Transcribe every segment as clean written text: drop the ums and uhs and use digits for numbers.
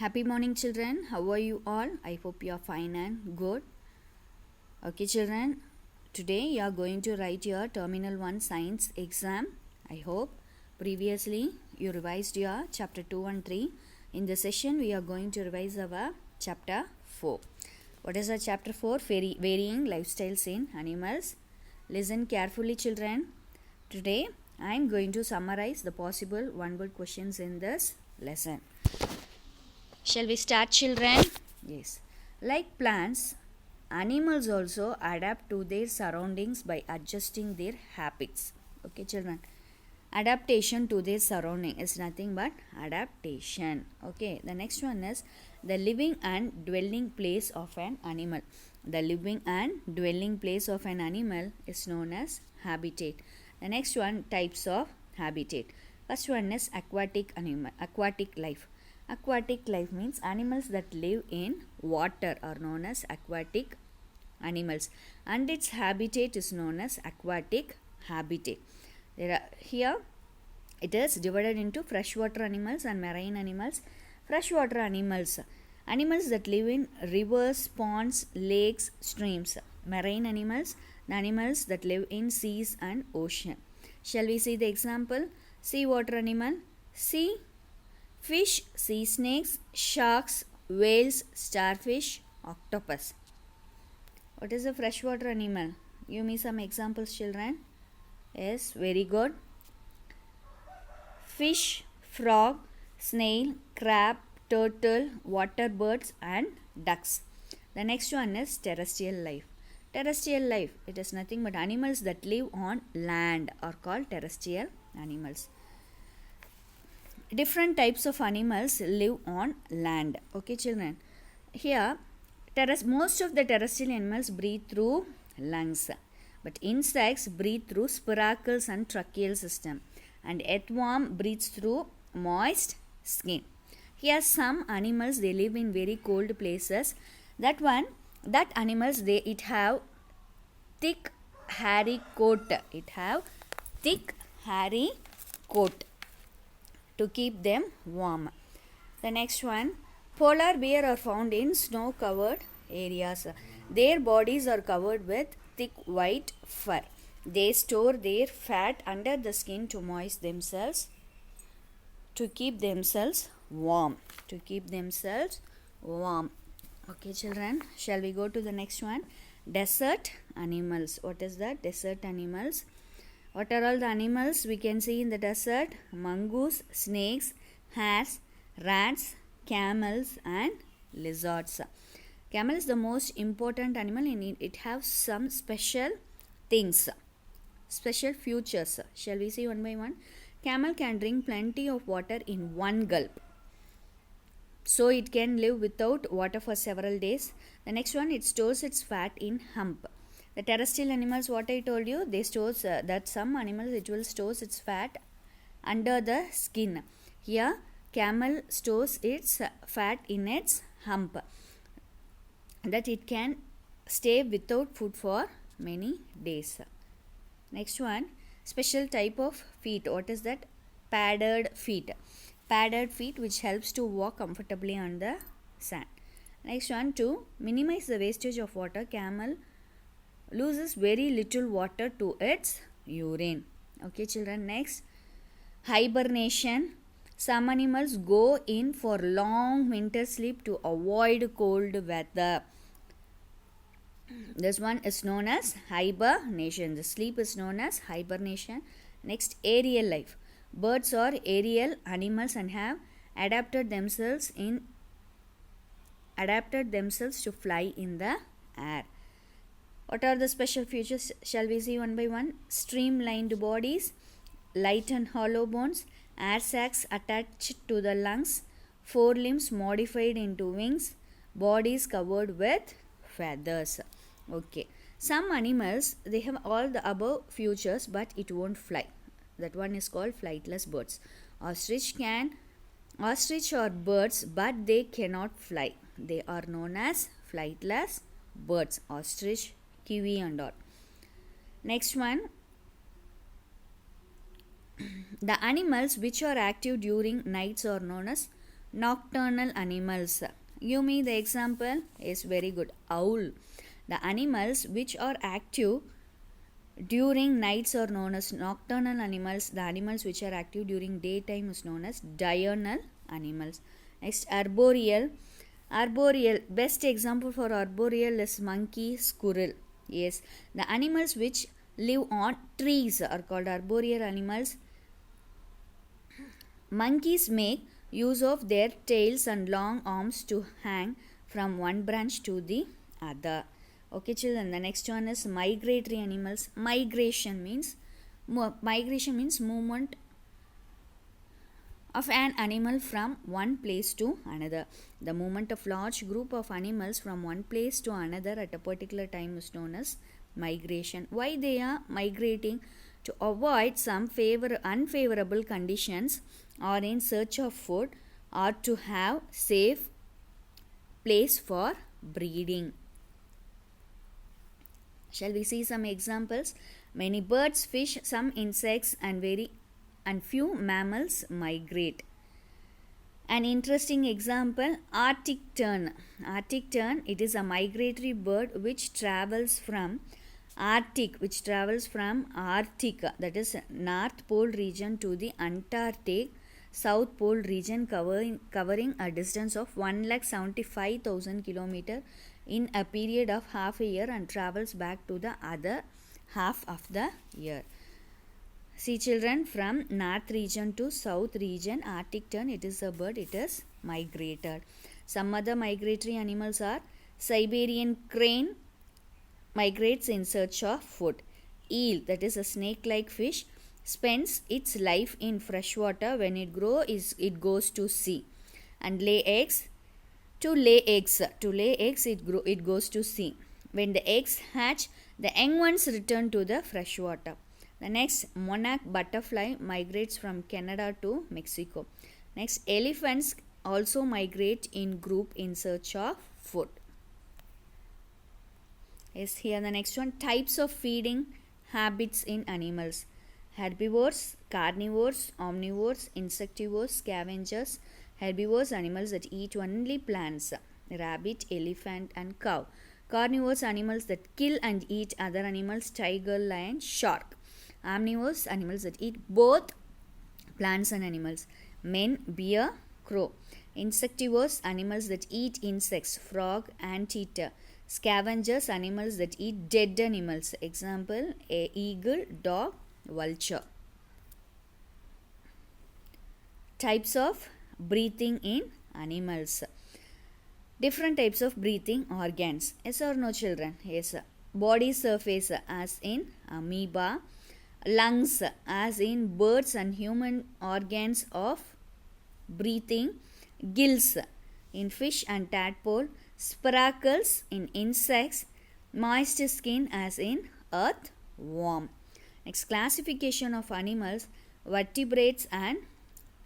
Happy morning, children. How are you all? I hope you are fine and good. Okay, children. Today you are going to write your Terminal 1 Science exam. I hope. Previously, you revised your Chapter 2 and 3. In this session, we are going to revise our Chapter 4. What is our Chapter 4? Varying lifestyles in animals. Listen carefully, children. Today, I am going to summarize the possible one-word questions in this lesson. Shall we start, children? Yes. Like plants, animals also adapt to their surroundings by adjusting their habits. Okay, children. Adaptation to their surrounding is nothing but adaptation. Okay, the next one is the living and dwelling place of an animal. The living and dwelling place of an animal is known as habitat. The next one, types of habitat. First one is aquatic life. Aquatic life means animals that live in water are known as aquatic animals, and its habitat is known as aquatic habitat. Here it is divided into freshwater animals and marine animals. Freshwater animals that live in rivers, ponds, lakes, streams. Marine animals, the animals that live in seas and ocean. Shall we see the example? Seawater animal, sea fish, sea snakes, sharks, whales, starfish, octopus. What is a freshwater animal? Give me some examples, children. Yes, very good. Fish, frog, snail, crab, turtle, water birds and ducks. The next one is terrestrial life. Terrestrial life, it is nothing but animals that live on land are called terrestrial animals. Different types of animals live on land. Okay, children. Here, most of the terrestrial animals breathe through lungs, but insects breathe through spiracles and tracheal system, and earthworm breathes through moist skin. Here, some animals they live in very cold places. That animals it have thick hairy coat. It have thick hairy coat to keep them warm. The next one, polar bear are found in snow covered areas. Their bodies are covered with thick white fur. They store their fat under the skin to moisten themselves, to keep themselves warm. Okay, children, shall we go to the next one? Desert animals. What is that? Desert animals. What are all the animals we can see in the desert? Mongoose, snakes, hares, rats, camels and lizards. Camel is the most important animal and it has some special things, special features. Shall we see one by one? Camel can drink plenty of water in one gulp, so it can live without water for several days. The next one, it stores its fat in hump. The terrestrial animals, what I told you, they stores that some animals it will stores its fat under the skin. Here, camel stores its fat in its hump, that it can stay without food for many days. Next one, special type of feet. What is that? Padded feet. Padded feet which helps to walk comfortably on the sand. Next one, to minimize the wastage of water, camel loses very little water to its urine. Okay, children. Next, hibernation. Some animals go in for long winter sleep to avoid cold weather. This one is known as hibernation. The sleep is known as hibernation. Next, aerial life. Birds are aerial animals and have adapted themselves to fly in the air. What are the special features? Shall we see one by one? Streamlined bodies, light and hollow bones, air sacs attached to the lungs, forelimbs modified into wings, bodies covered with feathers. Okay. Some animals, they have all the above features but it won't fly. That one is called flightless birds. Ostrich are birds but they cannot fly. They are known as flightless birds. Ostrich, kiwi and all. Next one, the animals which are active during nights are known as Nocturnal animals. Give me the example. Is very good. Owl. The animals which are active during nights are known as nocturnal animals. The animals which are active during daytime is known as diurnal animals. Next, arboreal. Arboreal. Best example for arboreal is monkey, squirrel. Yes, the animals which live on trees are called arboreal animals. Monkeys make use of their tails and long arms to hang from one branch to the other. Okay, children, the next one is migratory animals. Migration means movement of an animal from one place to another. The movement of large group of animals from one place to another at a particular time is known as migration. Why they are migrating? To avoid some unfavorable conditions, or in search of food, or to have safe place for breeding. Shall we see some examples? Many birds, fish, some insects and few mammals migrate. An interesting example, Arctic tern. Arctic tern, it is a migratory bird which travels from Arctic, that is North Pole region, to the Antarctic South Pole region, covering a distance of 1,75,000 km in a period of half a year, and travels back to the other half of the year. See children, from north region to south region, Arctic tern, it is a bird, it is migrated. Some other migratory animals are Siberian crane, migrates in search of food. Eel, that is a snake-like fish, spends its life in fresh water. When it grows, it goes to sea and lay eggs. To lay eggs, it goes to sea. When the eggs hatch, the young ones return to the fresh water. The next, monarch butterfly migrates from Canada to Mexico. Next, elephants also migrate in group in search of food. Yes, here the next one, types of feeding habits in animals. Herbivores, carnivores, omnivores, insectivores, scavengers. Herbivores, animals that eat only plants, rabbit, elephant and cow. Carnivores, animals that kill and eat other animals, tiger, lion, shark. Omnivores, animals that eat both plants and animals, men, bear, crow. Insectivores, animals that eat insects, frog, anteater. Scavengers, animals that eat dead animals. Example, eagle, dog, vulture. Types of breathing in animals. Different types of breathing organs. Yes or no, children? Yes. Body surface, as in amoeba. Lungs, as in birds and human organs of breathing. Gills, in fish and tadpole. Spiracles, in insects. Moist skin, as in earthworm. Next, classification of animals: vertebrates and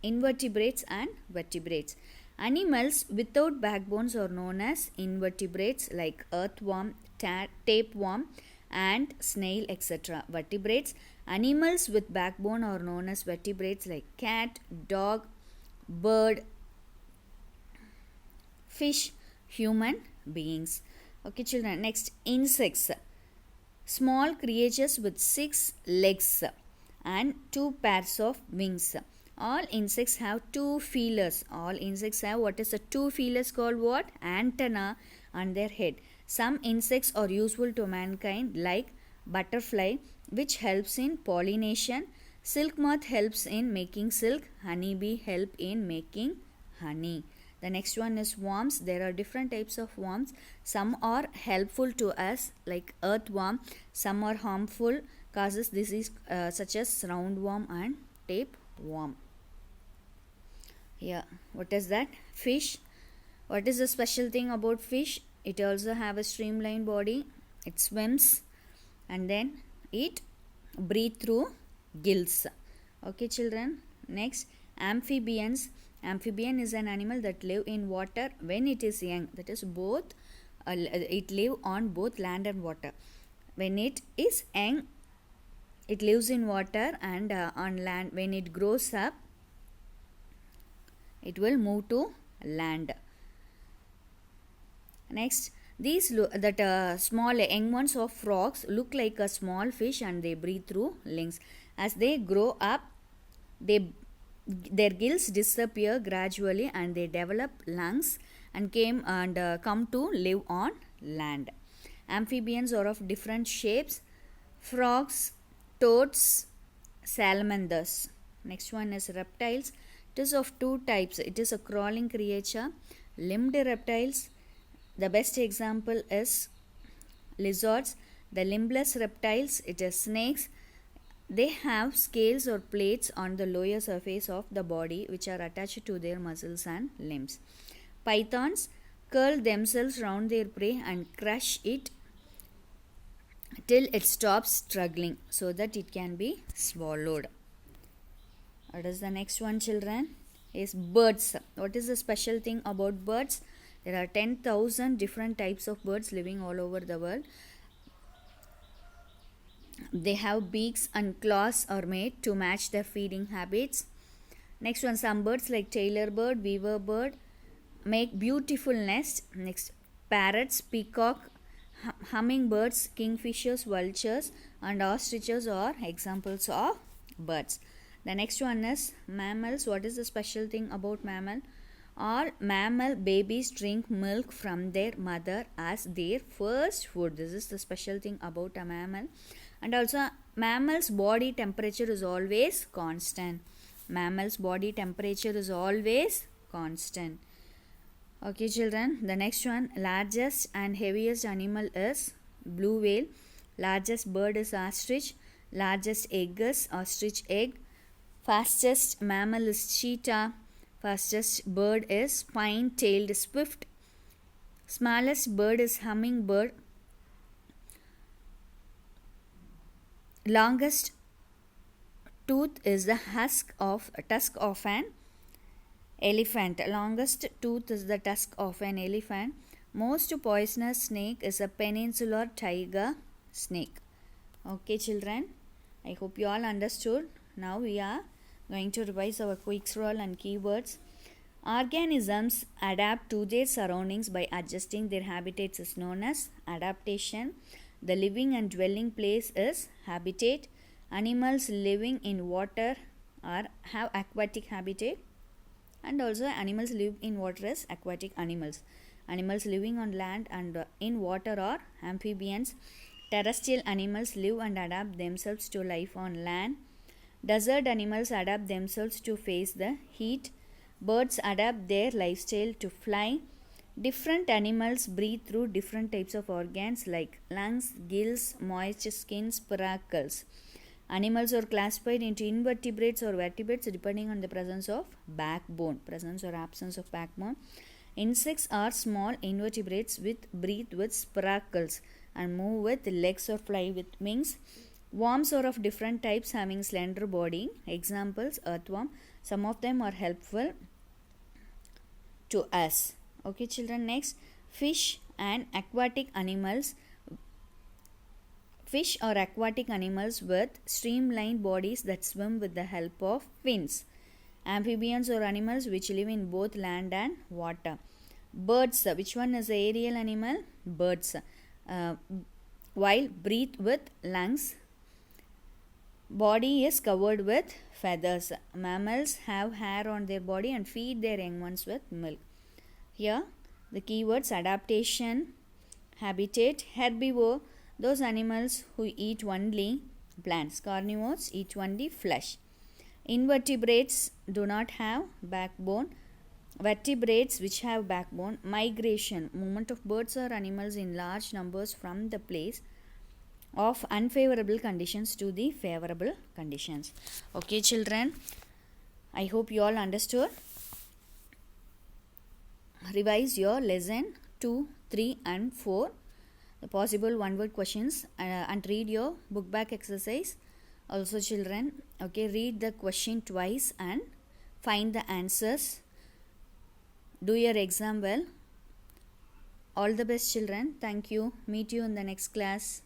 invertebrates and vertebrates. Animals without backbones are known as invertebrates, like earthworm, tapeworm, and snail, etc. Vertebrates, animals with backbone, are known as vertebrates, like cat, dog, bird, fish, human beings. Okay, children. Next, insects. Small creatures with 6 legs and 2 pairs of wings. All insects have 2 feelers. All insects have, what is the 2 feelers called? What? Antenna on their head. Some insects are useful to mankind, like butterfly, which helps in pollination. Silk moth helps in making silk. Honeybee help in making honey. The next one is worms. There are different types of worms. Some are helpful to us, like earthworm. Some are harmful, causes disease, such as roundworm and tapeworm. Yeah, what is that? Fish. What is the special thing about fish? It also have a streamlined body. It swims and then it breathe through gills. Okay, children. Next, amphibians. Amphibian is an animal that live in water when it is young. That is both, it live on both land and water. When it is young, it lives in water and on land. When it grows up, it will move to land. Next, small young ones of frogs look like a small fish and they breathe through lungs. As they grow up, their gills disappear gradually and they develop lungs and come to live on land. Amphibians are of different shapes: frogs, toads, salamanders. Next one is reptiles. It is of two types. It is a crawling creature, limbed reptiles. The best example is lizards. The limbless reptiles, it is snakes. They have scales or plates on the lower surface of the body which are attached to their muscles and limbs. Pythons curl themselves round their prey and crush it till it stops struggling so that it can be swallowed. What is the next one, children? Is birds. What is the special thing about birds? There are 10,000 different types of birds living all over the world. They have beaks and claws are made to match their feeding habits. Next one, some birds like tailor bird, weaver bird make beautiful nests. Next, parrots, peacock, hummingbirds, kingfishers, vultures and ostriches are examples of birds. The next one is mammals. What is the special thing about mammal? All mammal babies drink milk from their mother as their first food. This is the special thing about a mammal. And also, mammal's body temperature is always constant. Mammal's body temperature is always constant. Okay, children. The next one, largest and heaviest animal is blue whale. Largest bird is ostrich. Largest egg is ostrich egg. Fastest mammal is cheetah. Fastest bird is spine-tailed swift. Smallest bird is hummingbird. Longest tooth is the tusk of an elephant. Longest tooth is the tusk of an elephant. Most poisonous snake is a peninsular tiger snake. Okay, children. I hope you all understood. Now we are going to revise our quick scroll and keywords. Organisms adapt to their surroundings by adjusting their habitats is known as adaptation. The living and dwelling place is habitat. Animals living in water have aquatic habitat, and also animals live in water as aquatic animals. Animals living on land and in water are amphibians. Terrestrial animals live and adapt themselves to life on land. Desert animals adapt themselves to face the heat. Birds adapt their lifestyle to fly. Different animals breathe through different types of organs like lungs, gills, moist skin, spiracles. Animals are classified into invertebrates or vertebrates depending on the presence or absence of backbone. Insects are small invertebrates breathe with spiracles and move with legs or fly with wings. Worms are of different types having slender body. Examples, earthworm. Some of them are helpful to us. Okay, children. Next, fish and aquatic animals. Fish are aquatic animals with streamlined bodies that swim with the help of fins. Amphibians are animals which live in both land and water. Birds. Which one is the aerial animal? Birds. While breathe with lungs. Body is covered with feathers. Mammals have hair on their body and feed their young ones with milk. Here the keywords: adaptation, habitat, herbivore, those animals who eat only plants. Carnivores eat only flesh. Invertebrates do not have backbone. Vertebrates which have backbone. Migration, movement of birds or animals in large numbers from the place of unfavorable conditions to the favorable conditions. Okay, children, I hope you all understood. Revise your lesson 2, 3 and 4, the possible one word questions, and read your book back exercise. Also, children, okay, read the question twice and find the answers. Do your exam well. All the best, children. Thank you. Meet you in the next class.